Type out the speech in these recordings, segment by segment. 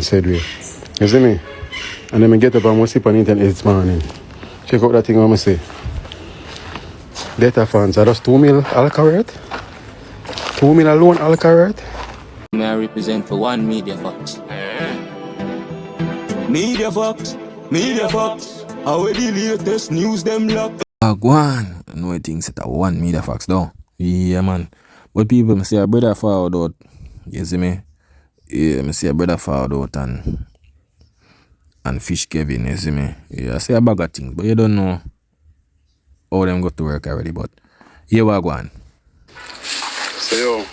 said we. You see me? And then I get up and I sleep on the internet this morning. Check out that thing I'm say. Data fans are just 2 mil alkaline. 2 mil alone alkaline. May I represent for one Media Fox. Media Fox. Media Fox. How the latest news them lock. Go on. No things that are one Media Fox though. Yeah man. But people say a brother forward out. You see me? Yeah, I see a brother forward out and Fish Kevin, you see me? Yeah, I say a bag of things, but you don't know how them go to work already, but here we go on. So yo, me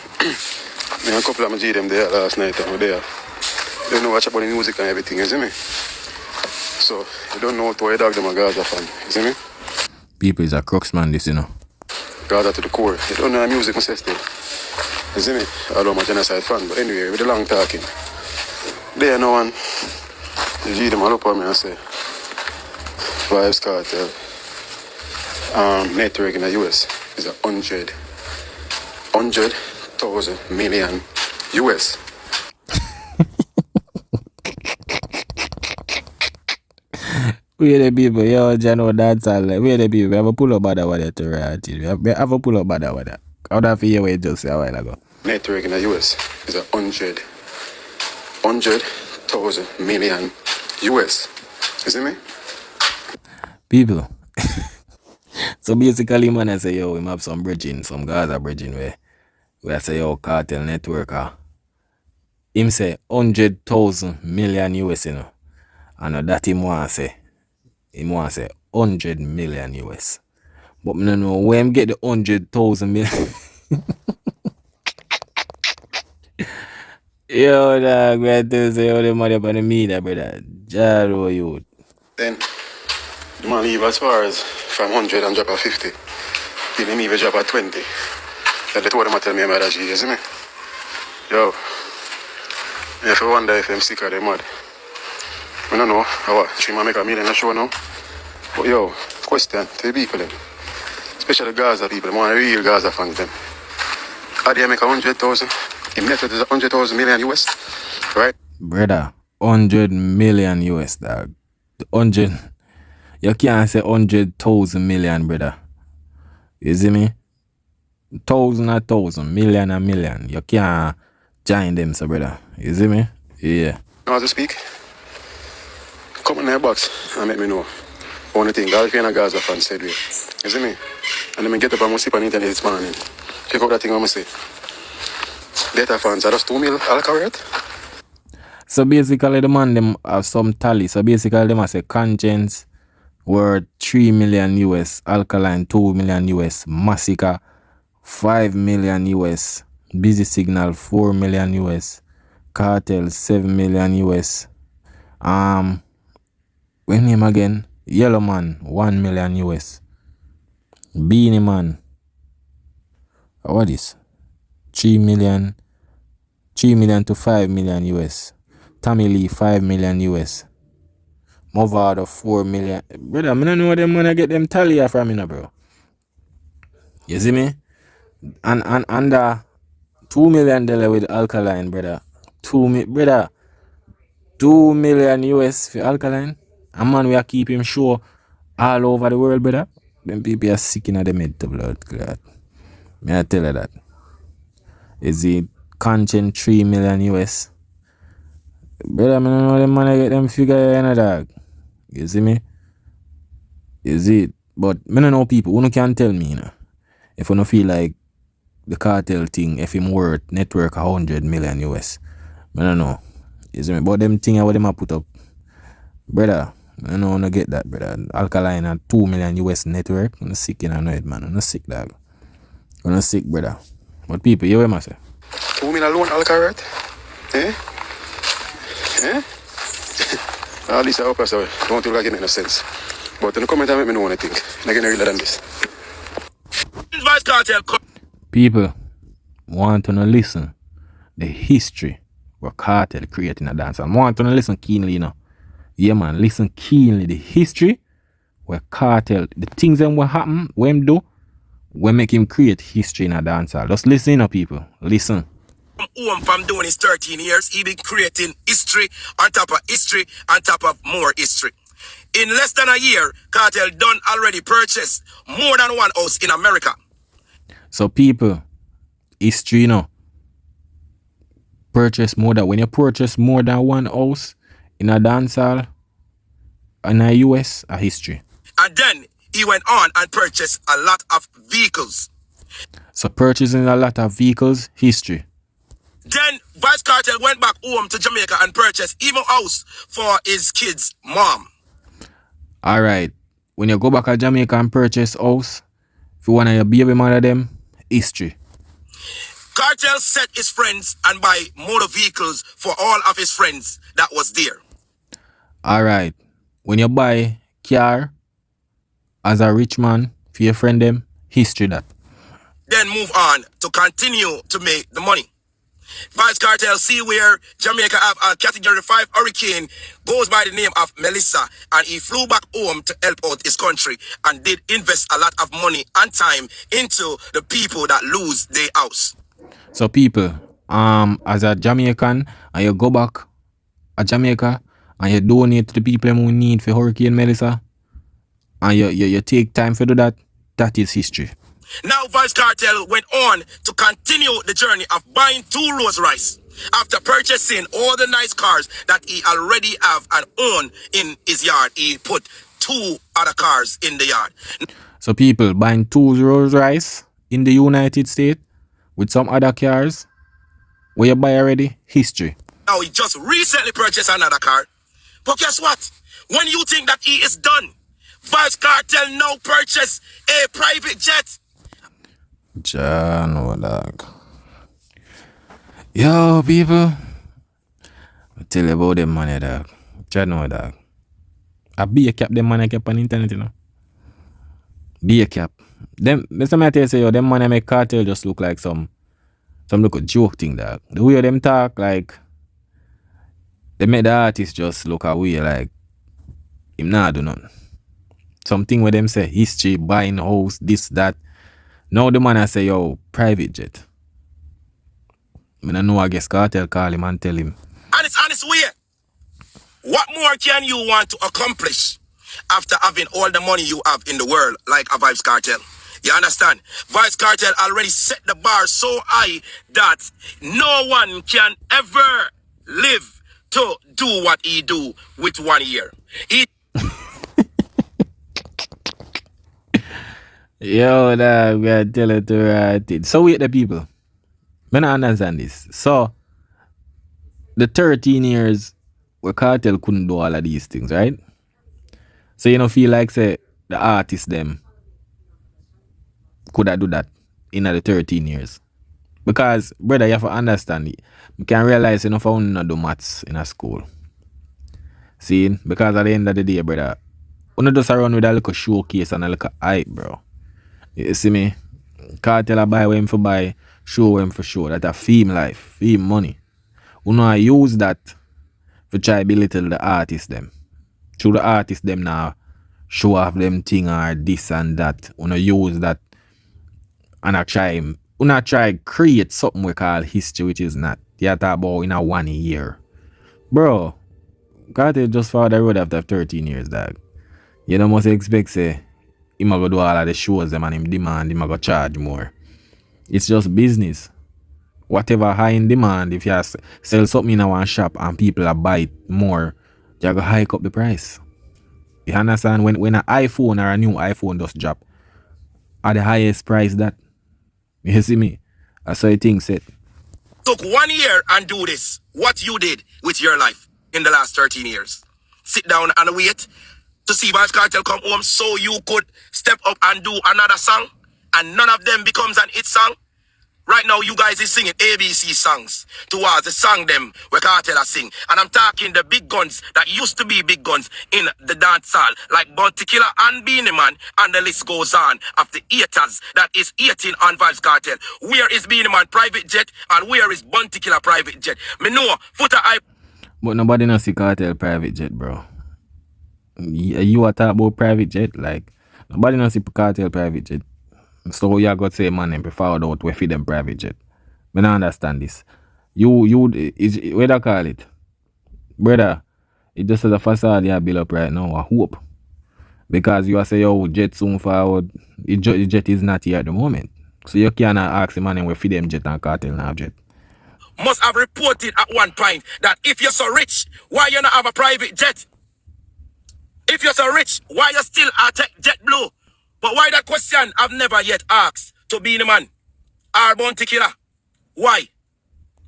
and a couple of my G them there last night and we there. They don't know watch about the music and everything, you see me? So you don't know what dog them a Gaza fan, you see me? People is a crux man this, you know. Gaza to the core. You don't know the music, my sister. You see me? Although I'm a genocide fan, but anyway, with the long talking. There no one. The G them all up on me and say Vybz Kartel network in the US is 100,000 million US. We the people, yo, Jano Dancehall. We the people, we have a pull up bad over there to royalty. We have a pull up bad over there. How that for you what you just say a while ago? Network in the US is 100,000 million US. You see me? People. So basically, man, I say, yo, we have some bridging, some Gaza bridging where I say, yo, cartel network. Him say 100,000 million US, you know. And that him want say 100 million US. But I don't know where him get the 100,000 million. Yo, dog, we have to say all the money upon the media, brother. Jaro, you. Then, the man leave as far as from 100 and drop at 50. Then him even drop at 20. Then the two of them tell me I'm mad at you see me? Yo, if you wonder if I'm sick or they mad. I don't know how she might make $1 million a show now. But yo, question to the people then. Especially Gaza people, the real Gaza fans them. How do you make 100,000? In method is 100,000 million US, right? Brother, 100 million US, dog. 100. You can't say 100,000 million, brother. You see me? 1,000 a 1,000, million a million. You can't join them, so brother. You see me? Yeah. Now to speak, come in their box and let me know. Only thing, Alkaline and Gaza fans said we. You see me? And then I get up and I sleep on the internet this morning. Check out that thing I'm say. Data fans are just 2 mil alkaline. So basically the man them have some tally. So basically them say Conscience worth 3 million US, Alkaline 2 million US, Massacre 5 million US, Busy Signal 4 million US, Cartel 7 million US. When name again? Yellow Man 1 million US. Beanie Man. What is? 3 million to 5 million US. Tommy Lee 5 million US. Movado 4 million. Brother, I don't know where them wanna get them tally from, you know, bro. You see me? And under $2 million with Alkaline, brother. 2 million US for Alkaline. A man we are keep him show all over the world, brother. Them people are sick in the mid to blood clot. May I tell you that? Is it Conscience 3 million US? Brother, I don't know them man get them figure in a dog. You see me? Is it? But I don't know people who can tell me, you know. If you don't feel like the cartel thing, if him worth network 100 million US. I don't know. You see me? But them thing what them a put up. Brother, I don't wanna get that, brother. Alkaline at 2 million US network. I'm sick in a head, man. I'm sick, dog. I'm sick, brother. But people, you hear me say? 2 million alone alkaline? Eh? Eh? All this I hope I say, don't feel like it make no sense. But in the comment I make me know anything. I'm getting realer than this. Vybz Kartel. People want to listen the history what Kartel creating a dance. I want to listen keenly, you know. Yeah, man, listen keenly the history where Kartel, the things that will happen, when him do, will make him create history in a dancer. Just listen, you know, people. Listen. home from doing his 13 years, he been creating history on top of history on top of more history. In less than a year, Kartel done already purchased more than one house in America. So people, history, you know, purchase more than when you purchase more than one house in a dancehall in the US, a history. And then he went on and purchased a lot of vehicles. So purchasing a lot of vehicles, history. Then Vybz Kartel went back home to Jamaica and purchased even house for his kids' mom. Alright, when you go back to Jamaica and purchase house, if you want your baby mother them, history. Kartel set his friends and buy motor vehicles for all of his friends that was there. Alright, when you buy car as a rich man for your friend them, history that. Then move on to continue to make the money. Vybz Kartel see where Jamaica have a category 5 hurricane goes by the name of Melissa, and he flew back home to help out his country and did invest a lot of money and time into the people that lose their house. So people, as a Jamaican, and you go back to Jamaica and you donate to the people who need for Hurricane Melissa, and you take time to do that, that is history. Now Vybz Kartel went on to continue the journey of buying 2 Rolls Royce after purchasing all the nice cars that he already have and own in his yard. He put 2 other cars in the yard. So people buying 2 Rolls Royce in the United States with some other cars, where you buy already, history. Now he just recently purchased another car. But guess what? When you think that he is done, Vybz Kartel now purchase a private jet. John, dog. Yo, people. I tell you about them money, dog. John, dog. I be a cap them money kept on internet, you know. Be a cap. Them, Mr. I tell you, say, yo, them money make Kartel just look like some look a joke thing, dog. The way them talk, like, they make the artist just look away, like, him nah do nothing. Something where them say, history, buying house, this, that. Now the man I say, yo, private jet. I don't know, I guess Kartel call him and tell him. And it's honest way. What more can you want to accomplish after having all the money you have in the world, like a Vybz Kartel? You understand? Vybz Kartel already set the bar so high that no one can ever live to do what he do with 1 year. Yo, dog, we are telling to write it. So wait the people. I don't understand this. So, the 13 years where Kartel couldn't do all of these things, right? So you don't feel like, say, the artists them could have do that in the 13 years. Because, brother, you have to understand it. You can realize you know if I not do maths in a school. See? Because at the end of the day, brother, you not just around with a little showcase and a little hype, bro. You see me? Kartel a buy him for buy, show him for show. That a fame life, fame money. You know I use that for try belittle the artists them. Through the artists them now show off them thing or this and that. You know use that and I try create something we call history, which is not. You talk about in a 1 year. Bro, Kartel just for the road after 13 years, dog. You don't must expect say him go do all of the shows them and him demand him go charge more. It's just business. Whatever high in demand, if you sell something in a one shop and people are buy it more, you go hike up the price. You understand? When an iPhone or a new iPhone just drop at the highest price that, you see me? That's how things set. Took 1 year and do this. What you did with your life in the last 13 years. Sit down and wait to see Vybz Kartel come home so you could step up and do another song and none of them becomes an hit song. Right now you guys is singing ABC songs towards the song them where Kartel sing. And I'm talking the big guns that used to be big guns in the dancehall like Bounty Killer and Beanie Man, and the list goes on of the haters that is hating on Vybz Kartel. Where is Beanie Man private jet and where is Bounty Killer private jet? Me know footer I. But nobody knows see Kartel private jet, bro. You are talking about private jet, like nobody knows see Kartel private jet. So you got to say man and prefer out where feed them private jet. I don't understand this. is what I call it, brother. It just as a facade you build up right now. I hope because you are say yo jet soon forward. The jet is not here at the moment, so you cannot ask the man where feed them jet and cartel now jet. Must have reported at one point that if you're so rich, why you not have a private jet? If you're so rich, why you still at jet blue? But why that question I've never yet asked to be the man or Bounty Killer? Why?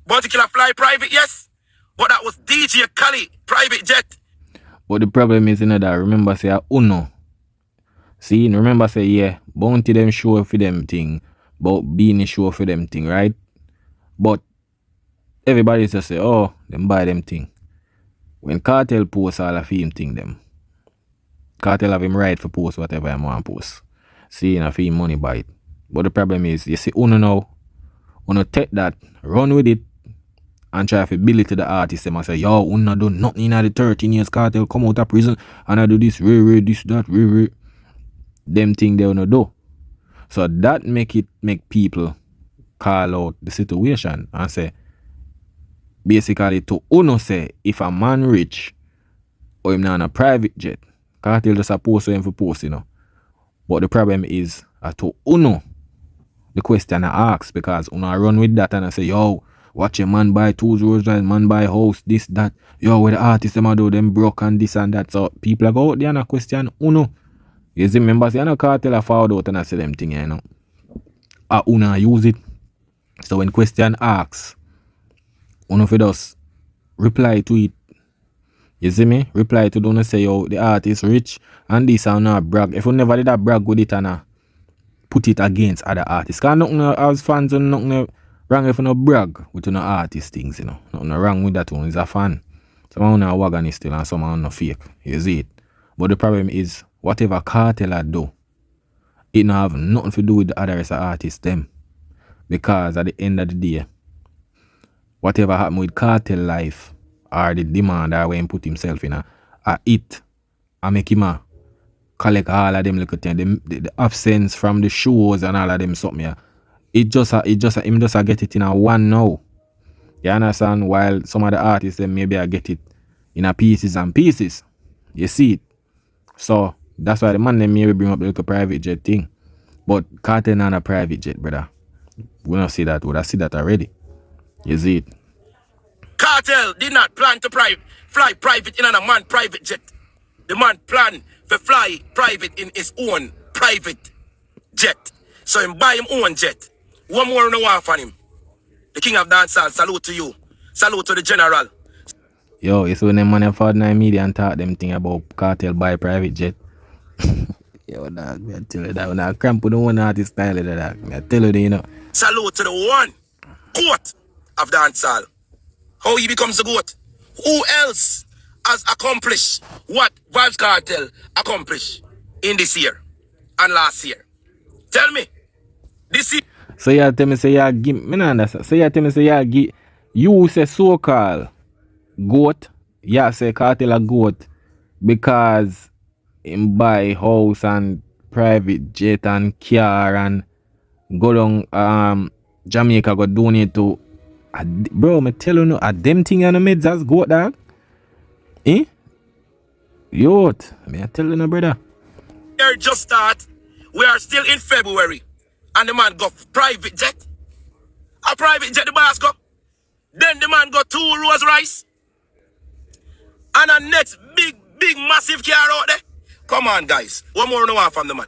Bounty Killer fly private, yes, but that was DJ Khaled private jet. But the problem is that remember say Uno. See, remember say yeah, Bounty them show for them thing, but being show for them thing, right? But everybody just say, oh, them buy them thing. When Cartel post all of him thing them. Cartel have him right for post whatever him want post. See, and him money buy it. But the problem is, you see, Uno now, Uno take that, run with it, and try to bill it to the artist. Them and say, yo, Uno done nothing in the 13 years Cartel come out of prison, and I do this, this, that, them thing they Uno do. So that make people call out the situation and say, basically to Uno say, if a man rich, or him not on a private jet, Cartel just supposed to him for post, you know. But the problem is, to Uno, the question I ask, because Uno run with that and I say, yo, watch a man buy 2 Rolls Royce, man buy house, this, that. Yo, where the artists them do, them broke and this and that. So people are go out there and question Uno. You see, members, you know, Cartel are forward out and I say them thing, you know. Uno use it. So when question asks, Uno for us reply to it. You see me? Reply to don't say yo the artist rich and this and not brag. If you never did that brag with it and put it against other artists. Cause nothing as fans and nothing wrong if you no brag with no artist things, you know. Nothing wrong with that one. Is a fan. Someone a wagon is still and someone no fake. You see it? But the problem is whatever Cartel do, it no have nothing to do with the other rest of artists them. Because at the end of the day, whatever happen with Cartel life or the demand or when he put himself in it and make him collect all of them little things, the absence from the shows and all of them something. Yeah. Him just get it in a one now. You understand? While some of the artists them maybe I get it in a pieces and pieces. You see it? So that's why the man them maybe bring up the little private jet thing. But Cartel not a private jet, brother. We don't see that. We don't see that already. You see it? Cartel did not plan to fly private in a man private jet. The man planned to fly private in his own private jet. So him buy him own jet. One more no one for him. The king of dancehall, salute to you. Salute to the general. Yo, it's when them man for 9 media and talk them thing about Cartel buy private jet. Yo, dog, me tell you that when I cramp with the one artist style of that, dog. I tell you that, you know. Salute to the one goat of dancehall. How he becomes the goat. Who else has accomplished what Vybz Kartel accomplished in this year and last year? Tell me. This year. So you tell me say you give me not understand. So you tell me say you give you say so-called goat, yeah say Kartel a goat because him buy house and private jet and car and go down Jamaica go donate to bro, me tell you no, them thing on the meds as goat dog. Eh? Youth, me I tell you no brother. Year just start. We are still in February. And the man got private jet. A private jet the boss go. Then the man got 2 Rolls Royce. And a next big massive car out there. Come on guys. One more no one from the man.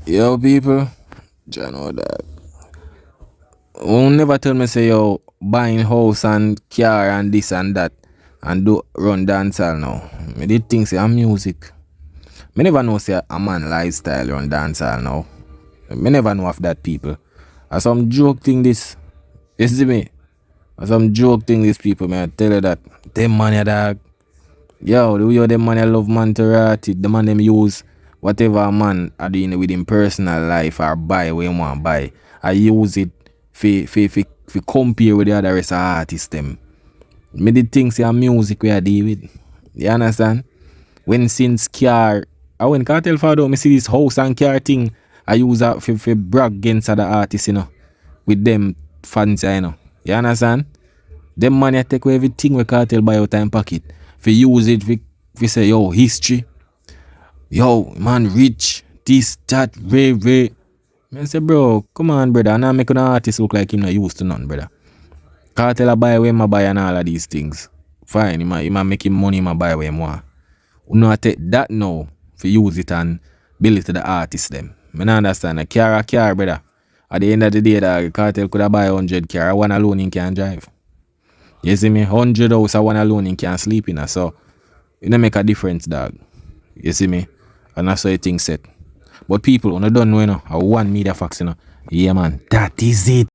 Yo people, John know that. Won't never tell me say yo buying house and car and this and that and do run dancehall now. Me did think say I'm music. Me never know say a man lifestyle run dancehall now. Me never know of that people. As some joke thing this. You see me? As some joke thing this people, man. I tell you that. Them money dog. Yo, the way them money love man to rat it. The man them use whatever a man are doing with him personal life or buy what he want buy. I use it for compare with the other rest of artists them. Me did think say music we are deal with. You understand? When since car, when Kartel found out me see this house and car thing I use that for brag against other artists, you know, with them fans, you know. You understand? Them money take away everything we Kartel buy out time pocket. For use it, we say, yo, history. Yo, man, rich. This, that, way. I say, bro, come on, brother. I'm not making an artist look like him not used to none, brother. Kartel a buy where I buy and all of these things. Fine, he might make him money, he buy where he want. You know, I take that now for use it and bill it to the artist them. I don't understand. A car, brother. At the end of the day, the Kartel could have buy 100 car. One alone he can drive. You see me? 100 house, one alone he can sleep in. So, it don't make a difference, dog. You see me? And that's how things set. But people, when you don't know, you know, I want media facts, you know. Yeah, man, that is it.